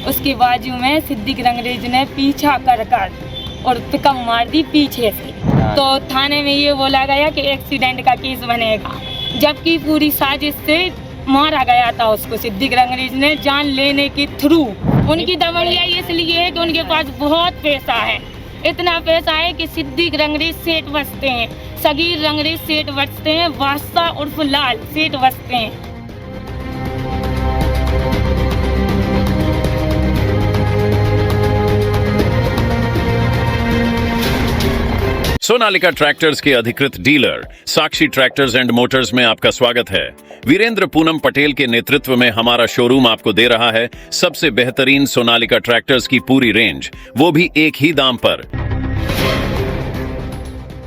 उसके बाजू में सिद्दीक रंगरेज ने पीछा कर और पिकअप मार दी पीछे से। तो थाने में ये बोला गया कि एक्सीडेंट का केस बनेगा, जबकि पूरी साजिश से मारा गया था उसको सिद्दीक रंगरेज ने जान लेने के थ्रू। उनकी दबड़िया इसलिए है कि उनके पास बहुत पैसा है, इतना पैसा है कि सिद्दीक रंगरेज सेठ बसते हैं, सगीर रंगरेज सेठ बसते हैं, बादशाह उर्फ लाल सेठ बसते हैं। सोनालिका ट्रैक्टर्स के अधिकृत dealer Sakshi tractors and Motors में आपका स्वागत है। वीरेंद्र पूनम पटेल के नेतृत्व में हमारा शोरूम आपको दे रहा है सबसे बेहतरीन सोनालिका ट्रैक्टर्स की पूरी रेंज, वो भी एक ही दाम पर।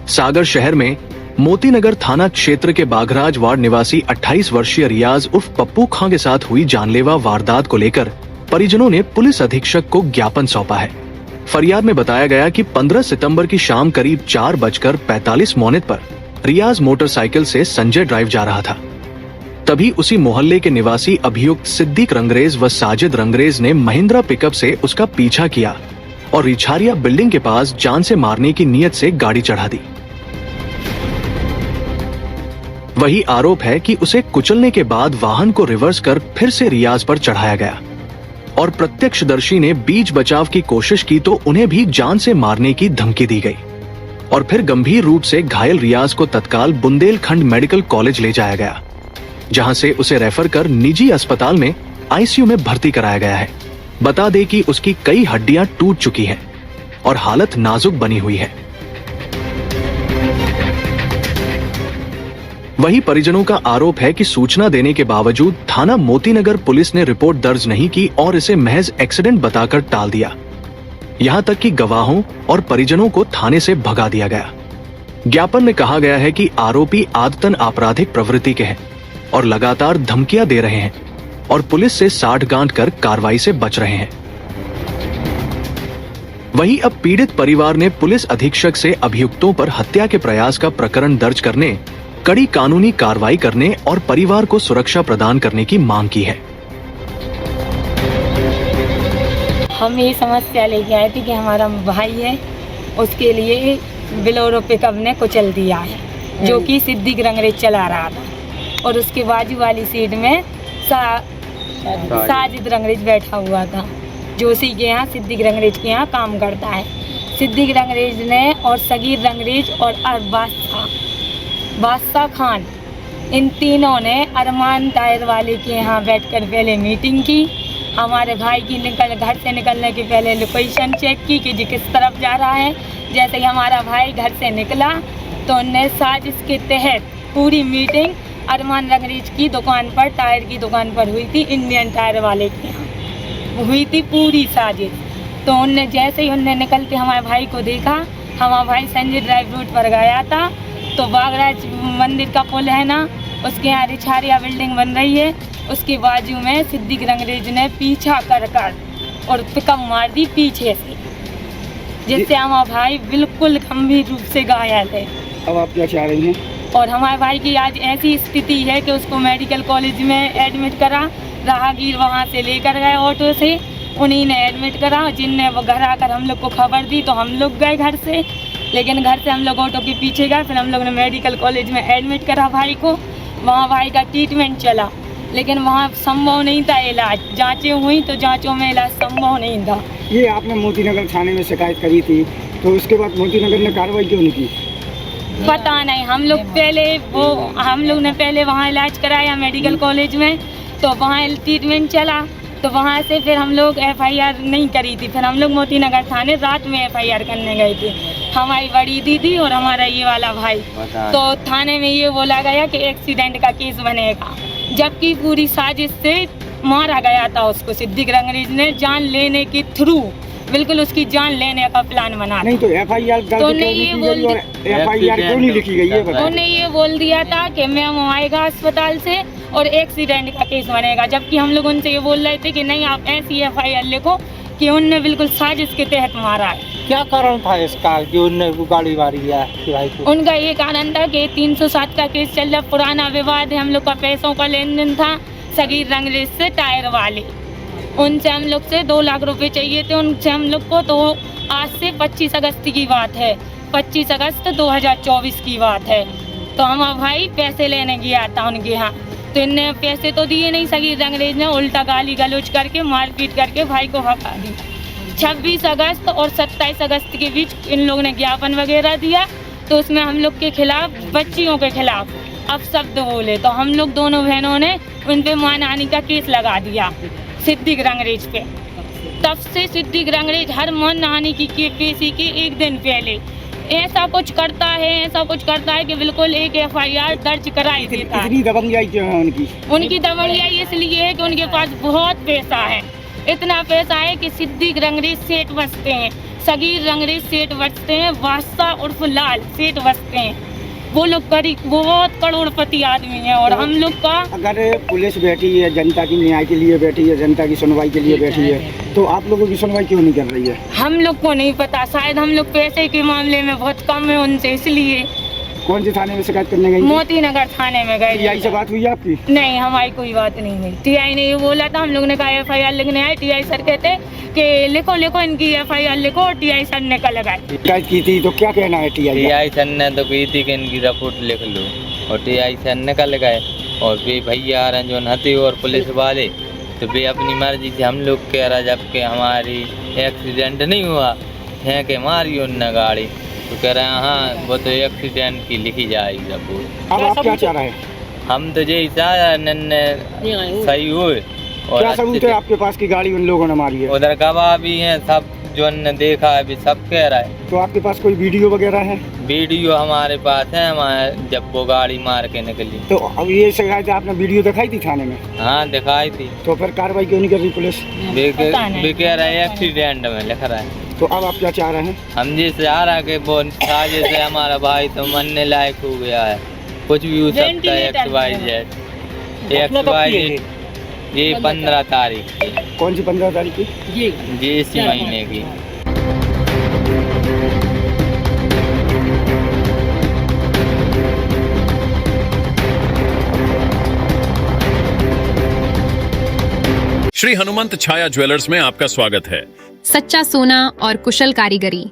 सागर शहर में मोतीनगर थाना क्षेत्र के बाघराज वार्ड निवासी 28 वर्षीय रियाज उर्फ पप्पू खां के साथ हुई जानलेवा वारदात को लेकर परिजनों ने पुलिस अधीक्षक को ज्ञापन सौंपा है। फरियाद में बताया गया कि 15 सितंबर की शाम करीब 4:45 पर रियाज मोटरसाइकिल से संजय ड्राइव जा रहा था। तभी उसी मोहल्ले के निवासी अभियुक्त सिद्दीक रंगरेज व साजिद रंगरेज ने महिंद्रा पिकअप से उसका पीछा किया और रिछारिया बिल्डिंग के पास जान से मारने की नीयत से गाड़ी चढ़ा दी। वही आरोप है कि उसे कुचलने के बाद वाहन को रिवर्स कर फिर से रियाज पर चढ़ाया गया और प्रत्यक्षदर्शी ने बीच बचाव की कोशिश की तो उन्हें भी जान से मारने की धमकी दी गई और फिर गंभीर रूप से घायल रियाज को तत्काल बुंदेलखंड मेडिकल कॉलेज ले जाया गया, जहां से उसे रेफर कर निजी अस्पताल में आईसीयू में भर्ती कराया गया है। बता दें कि उसकी कई हड्डियां टूट चुकी हैं और हालत नाजुक बनी हुई है। वही परिजनों का आरोप है कि सूचना देने के बावजूद थाना मोतीनगर पुलिस ने रिपोर्ट दर्ज नहीं की और इसे महज एक्सीडेंट बताकर टाल दिया। यहां तक कि गवाहों और परिजनों को थाने से भगा दिया गया। ज्ञापन में कहा गया है कि आरोपी आदतन आपराधिक प्रवृत्ति के हैं और लगातार धमकियां दे रहे हैं और पुलिस से साठगांठ कर कार्रवाई से बच रहे हैं। वहीं अब पीड़ित परिवार ने पुलिस अधीक्षक से अभियुक्तों पर हत्या के प्रयास का प्रकरण दर्ज करने, कड़ी कानूनी कार्रवाई करने और परिवार को सुरक्षा प्रदान करने की मांग की है। हम ये समस्या लेके आए थे कि हमारा भाई है, उसके लिए बिलोरो पिकअप ने कुचल दिया है, जो कि सिद्दीक रंगरेज चला रहा था और उसके बाजू वाली सीट में साजिद रंगरेज बैठा हुआ था, जो उसी के यहाँ सिद्दीक रंगरेज के यहाँ काम करता है। सिद्दीक रंगरेज ने और सगीर रंगरेज और बादशाह खान, इन तीनों ने अरमान टायर वाले के यहाँ बैठकर पहले मीटिंग की। हमारे भाई की घर से निकलने के पहले लोकेशन चेक की कि जी किस तरफ जा रहा है। जैसे ही हमारा भाई घर से निकला तो उनने साजिश के तहत पूरी मीटिंग अरमान रंगरेज की दुकान पर, टायर की दुकान पर हुई थी, इंडियन टायर वाले के यहाँ हुई थी पूरी साजिश। तो उनने जैसे ही उनने निकलते हमारे भाई को देखा, हमारा भाई संजय ड्राइव रूट पर गया था तो बागराज मंदिर का पुल है ना, उसके यहाँ रिछारिया बिल्डिंग बन रही है, उसके बाजू में सिद्दीक रंगरेज ने पीछा कर और पिकअप मार दी पीछे से, जिससे हमारा भाई बिल्कुल गंभीर रूप से घायल है। अब आप क्या चाह रही हैं? और हमारे भाई की आज ऐसी स्थिति है कि उसको मेडिकल कॉलेज में एडमिट करा, राहगीर वहाँ से लेकर गए ऑटो से, उन्हीं ने एडमिट करा, जिनने वो घर आकर हम लोग को खबर दी तो हम लोग गए घर से, लेकिन घर से हम लोग ऑटो के पीछे गए। फिर हम लोग ने मेडिकल कॉलेज में एडमिट करा भाई को, वहाँ भाई का ट्रीटमेंट चला, लेकिन वहाँ संभव नहीं था इलाज। जांचें हुई तो जांचों में इलाज संभव नहीं था। ये आपने मोतीनगर थाने में शिकायत करी थी, तो उसके बाद मोतीनगर ने कार्रवाई क्यों नहीं की? पता नहीं, हम लोग ने पहले वहाँ इलाज कराया मेडिकल कॉलेज में, तो वहाँ ट्रीटमेंट चला, तो वहाँ से फिर हम लोग FIR नहीं करी थी। फिर हम लोग मोतीनगर थाने रात में FIR करने गए थे, हमारी बड़ी दीदी और हमारा ये वाला भाई। तो थाने में ये बोला गया कि एक्सीडेंट का केस बनेगा, जबकि पूरी साजिश से मारा गया था उसको। सिद्दीक रंगरेज ने जान लेने के थ्रू बिल्कुल उसकी जान लेने का प्लान बना। नहीं तो FIR तो ने ये बोल FIR क्यों नहीं लिखी गई है? उन्होंने ये बोल दिया था कि मैम आएगा अस्पताल से और एक्सीडेंट का केस बनेगा, जबकि हम लोग उनसे ये बोल रहे थे कि नहीं आप ऐसी FIR लिखो कि उनने बिल्कुल साजिश के तहत मारा है। क्या कारण था इसका कि उनने गाड़ी मारी है भाई को? उनका ये कारण था कि 307 का केस चल रहा, पुराना विवाद है, हम लोग का पैसों का लेन देन था सगीर रंगरेज से टायर वाले। उनसे हम लोग से 2 लाख रुपए चाहिए थे उनसे हम लोग को। तो आज से 25 अगस्त की बात है, 25 अगस्त 2024 की बात है। तो हमारा भाई पैसे लेने गया था उनके यहाँ, तो इनने पैसे तो दिए नहीं, सगीर अंग्रेज ने उल्टा गाली गलौज करके मारपीट करके भाई को भगा दी। 26 अगस्त और 27 अगस्त के बीच इन लोगों ने ज्ञापन वगैरह दिया, तो उसमें हम लोग के खिलाफ, बच्चियों के खिलाफ अपशब्द बोले, तो हम लोग दोनों बहनों ने उन पे मानहानि का केस लगा दिया सिद्दीक रंगरेज पे। तब से सिद्दीक रंगरेज हर मानहानि की पेशी के एक दिन पहले ऐसा कुछ करता है कि बिल्कुल एक FIR दर्ज कराई देता है। इतनी दबंगई क्यों है उनकी? उनकी दबंगई इसलिए है कि उनके पास बहुत पैसा है, इतना पैसा है कि सिद्दीक रंगरेज सेठ बसते हैं, सगीर रंगरेज सेठ बसते हैं, बादशाह उर्फ लाल सेठ बसते हैं। वो लोग बहुत करोड़पति आदमी हैं। और हम लोग का, अगर पुलिस बैठी है, जनता की न्याय के लिए बैठी है, जनता की सुनवाई के लिए बैठी है, तो आप लोगों की सुनवाई क्यों नहीं कर रही है? हम लोग को नहीं पता, शायद हम लोग पैसे के मामले में बहुत कम है उनसे, इसलिए। कौन से थाने में शिकायत करने गई? मोती नगर थाने में गए। TI से बात हुई है आपकी? नहीं, हमारी कोई बात नहीं हुई। TI ने ये बोला था, हम लोग ने कहा FIR लिखने आए, TI सर कहते कि लिखो इनकी FIR लिखो, और TI सर ने कल लगाई। शिकायत की थी तो क्या कहना है TI? TI सर ने तो कही थी कि इनकी रिपोर्ट लिख लो, और TI सर ने कल लगाए। और वे भैया आ रहे जो नहते और पुलिस वाले, तो वे अपनी मर्जी से हम लोग कह रहा, जबकि हमारी एक्सीडेंट नहीं हुआ है कि मारी उनने गाड़ी, तो कह रहे हैं हाँ वो तो एक्सीडेंट की लिखी जाएगी रिपोर्ट। अब आप क्या चाह रहे हैं? हम तो यही चाह रहे हैं सही हुए। और क्या सबूत है आपके पास की गाड़ी उन लोगों ने मारी है? उधर गवाह भी हैं, सब जो ने देखा है भी सब कह रहा है। तो आपके पास कोई वीडियो वगैरह है? वीडियो हमारे पास है, हमारे जब वो गाड़ी मार के निकली। तो अब ये शिकायत आपने वीडियो दिखाई थी थाने में? हाँ दिखाई थी। तो फिर कार्रवाई क्यों नहीं कर रही पुलिस? वे कह रहा है एक्सीडेंट में लिख रहा है। तो अब आप क्या चाह रहे हैं? हम जैसे आ रहा कि वो साजिश से हमारा भाई तो मरने लायक हो गया है, कुछ भी हो सकता है। XYZ ये 15 तारीख की। कौन सी 15 तारीख की? ये इसी महीने की। श्री हनुमंत छाया ज्वेलर्स में आपका स्वागत है। सच्चा सोना और कुशल कारीगरी,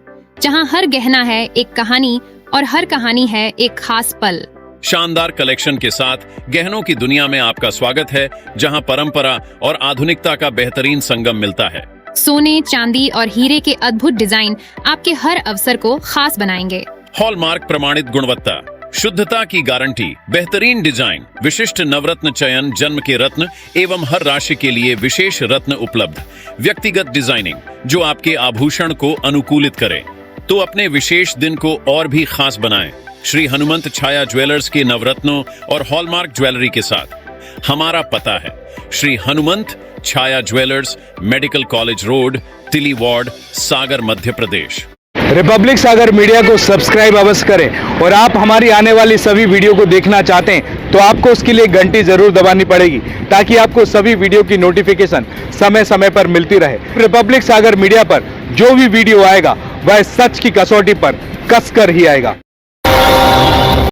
जहां हर गहना है एक कहानी और हर कहानी है एक खास पल। शानदार कलेक्शन के साथ गहनों की दुनिया में आपका स्वागत है, जहां परंपरा और आधुनिकता का बेहतरीन संगम मिलता है। सोने, चांदी और हीरे के अद्भुत डिजाइन आपके हर अवसर को खास बनाएंगे। हॉलमार्क प्रमाणित गुणवत्ता, शुद्धता की गारंटी, बेहतरीन डिजाइन, विशिष्ट नवरत्न चयन, जन्म के रत्न एवं हर राशि के लिए विशेष रत्न उपलब्ध, व्यक्तिगत डिजाइनिंग जो आपके आभूषण को अनुकूलित करे, तो अपने विशेष दिन को और भी खास बनाएं। श्री हनुमंत छाया ज्वेलर्स के नवरत्नों और हॉलमार्क ज्वेलरी के साथ हमारा पता है श्री हनुमंत छाया ज्वेलर्स, मेडिकल कॉलेज रोड, तिली वार्ड, सागर, मध्य प्रदेश। रिपब्लिक सागर मीडिया को सब्सक्राइब अवश्य करें, और आप हमारी आने वाली सभी वीडियो को देखना चाहते हैं तो आपको उसके लिए घंटी जरूर दबानी पड़ेगी, ताकि आपको सभी वीडियो की नोटिफिकेशन समय समय पर मिलती रहे। रिपब्लिक सागर मीडिया पर जो भी वीडियो आएगा वह सच की कसौटी पर कसकर ही आएगा।